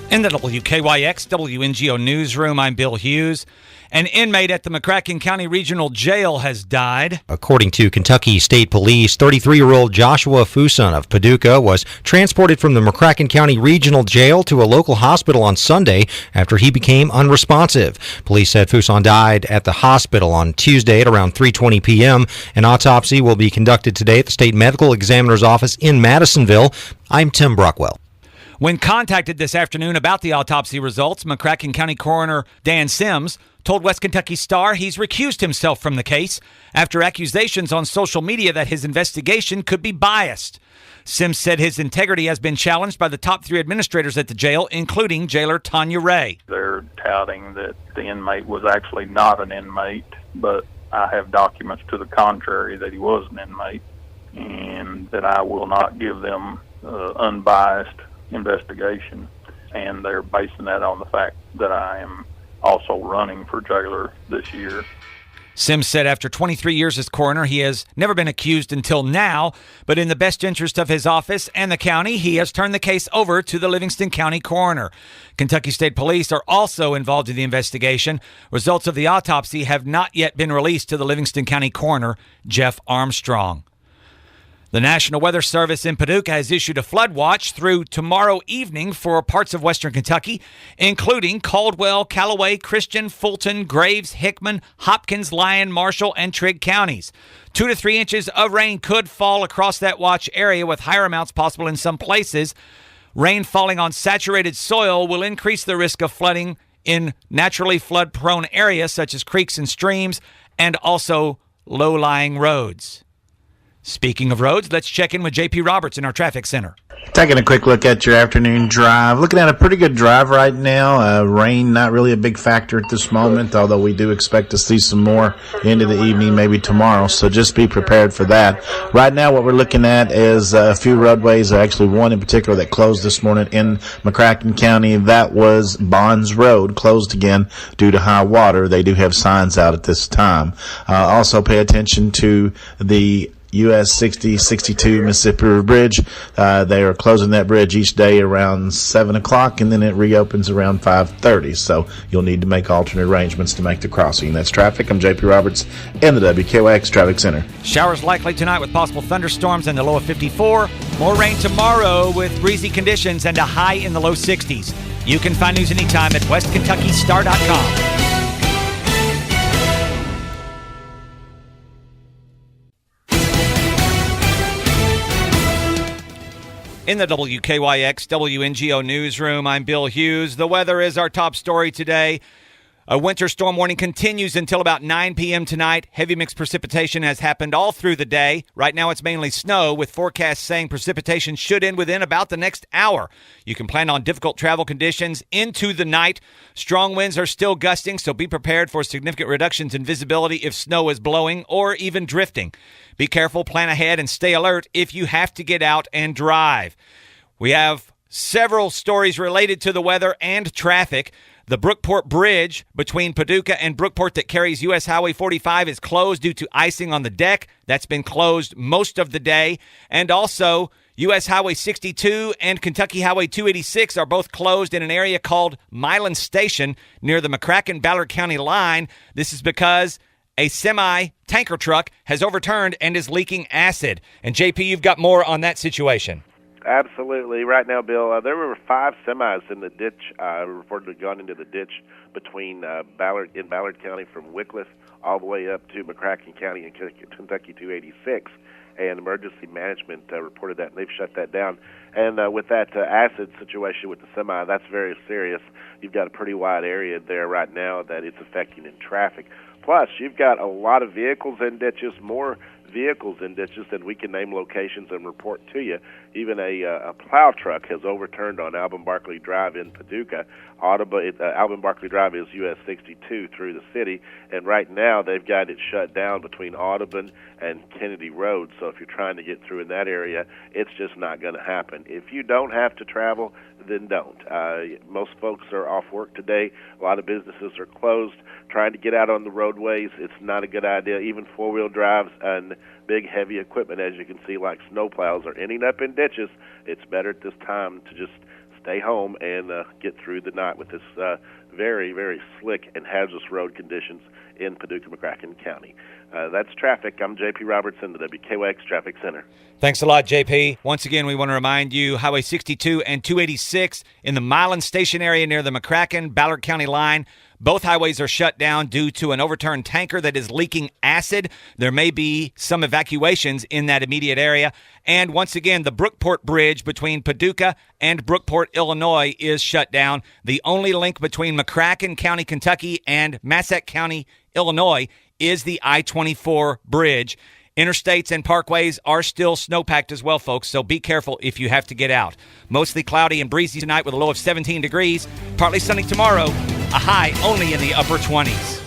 In the WKYX WNGO newsroom, I'm Bill Hughes. An inmate at the McCracken County Regional Jail has died. According to Kentucky State Police, 33-year-old Joshua Fuson of Paducah was transported from the McCracken County Regional Jail to a local hospital on Sunday after he became unresponsive. Police said Fuson died at the hospital on Tuesday at around 3:20 p.m. An autopsy will be conducted today at the State Medical Examiner's Office in Madisonville. I'm Tim Brockwell. When contacted this afternoon about the autopsy results, McCracken County Coroner Dan Sims told West Kentucky Star he's recused himself from the case after accusations on social media that his investigation could be biased. Sims said his integrity has been challenged by the top 3 administrators at the jail, including jailer Tanya Ray. They're touting that the inmate was actually not an inmate, but I have documents to the contrary that he was an inmate, and that I will not give them unbiased investigation, and they're basing that on the fact that I am also running for jailer this year. Sims said after 23 years as coroner, he has never been accused until now, but in the best interest of his office and the county, he has turned the case over to the Livingston County coroner. Kentucky State Police are also involved in the investigation. Results of the autopsy have not yet been released to the Livingston County coroner, Jeff Armstrong. The National Weather Service in Paducah has issued a flood watch through tomorrow evening for parts of western Kentucky, including Caldwell, Callaway, Christian, Fulton, Graves, Hickman, Hopkins, Lyon, Marshall, and Trigg counties. 2 to 3 inches of rain could fall across that watch area, with higher amounts possible in some places. Rain falling on saturated soil will increase the risk of flooding in naturally flood-prone areas such as creeks and streams, and also low-lying roads. Speaking of roads, let's check in with J.P. Roberts in our traffic center. Taking a quick look at your afternoon drive. Looking at a pretty good drive right now. Rain not really a big factor at this moment, although we do expect to see some more into the evening, maybe tomorrow. So just be prepared for that. Right now what we're looking at is a few roadways, actually one in particular that closed this morning in McCracken County. That was Bonds Road, closed again due to high water. They do have signs out at this time. Also pay attention to the US 60-62 Mississippi River Bridge. They are closing that bridge each day around 7 o'clock, and then it reopens around 5:30. So you'll need to make alternate arrangements to make the crossing. That's traffic. I'm J.P. Roberts in the WKYX Traffic Center. Showers likely tonight with possible thunderstorms and a low of 54. More rain tomorrow with breezy conditions and a high in the low 60s. You can find news anytime at westkentuckystar.com. In the WKYX WNGO newsroom, I'm Bill Hughes. The weather is our top story today. A winter storm warning continues until about 9 p.m. tonight. Heavy mixed precipitation has happened all through the day. Right now it's mainly snow, with forecasts saying precipitation should end within about the next hour. You can plan on difficult travel conditions into the night. Strong winds are still gusting, so be prepared for significant reductions in visibility if snow is blowing or even drifting. Be careful, plan ahead, and stay alert if you have to get out and drive. We have several stories related to the weather and traffic. The Brookport Bridge between Paducah and Brookport that carries U.S. Highway 45 is closed due to icing on the deck. That's been closed most of the day. And also, U.S. Highway 62 and Kentucky Highway 286 are both closed in an area called Milan Station near the McCracken-Ballard County line. This is because a semi-tanker truck has overturned and is leaking acid. And, JP, you've got more on that situation. Absolutely. Right now, Bill, there were 5 semis in the ditch, reportedly gone into the ditch between Ballard County from Wickliffe all the way up to McCracken County and Kentucky 286. And emergency management reported that, and they've shut that down. And with that acid situation with the semi, that's very serious. You've got a pretty wide area there right now that it's affecting in traffic. Plus, you've got a lot of vehicles in ditches, more vehicles in ditches than we can name locations and report to you. Even a plow truck has overturned on Alvin Barkley Drive in Paducah. Alvin Barkley Drive is US 62 through the city, and right now they've got it shut down between Audubon and Kennedy Road. So if you're trying to get through in that area, it's just not going to happen. If you don't have to travel, then don't. Most folks are off work today. A lot of businesses are closed. Trying to get out on the roadways, it's not a good idea. Even four-wheel drives and big, heavy equipment, as you can see, like snowplows, are ending up in ditches. It's better at this time to just stay home and get through the night with this very, very slick and hazardous road conditions in Paducah, McCracken County. That's traffic. I'm J.P. Robertson, the WKYX Traffic Center. Thanks a lot, JP. Once again, we want to remind you, Highway 62 and 286 in the Milan Station area near the McCracken-Ballard County line. Both highways are shut down due to an overturned tanker that is leaking acid. There may be some evacuations in that immediate area. And once again, the Brookport Bridge between Paducah and Brookport, Illinois is shut down. The only link between McCracken County, Kentucky and Massac County, Illinois is the I-24 bridge. Interstates and parkways are still snowpacked as well, folks, so be careful if you have to get out. Mostly cloudy and breezy tonight with a low of 17 degrees. Partly sunny tomorrow, a high only in the upper 20s.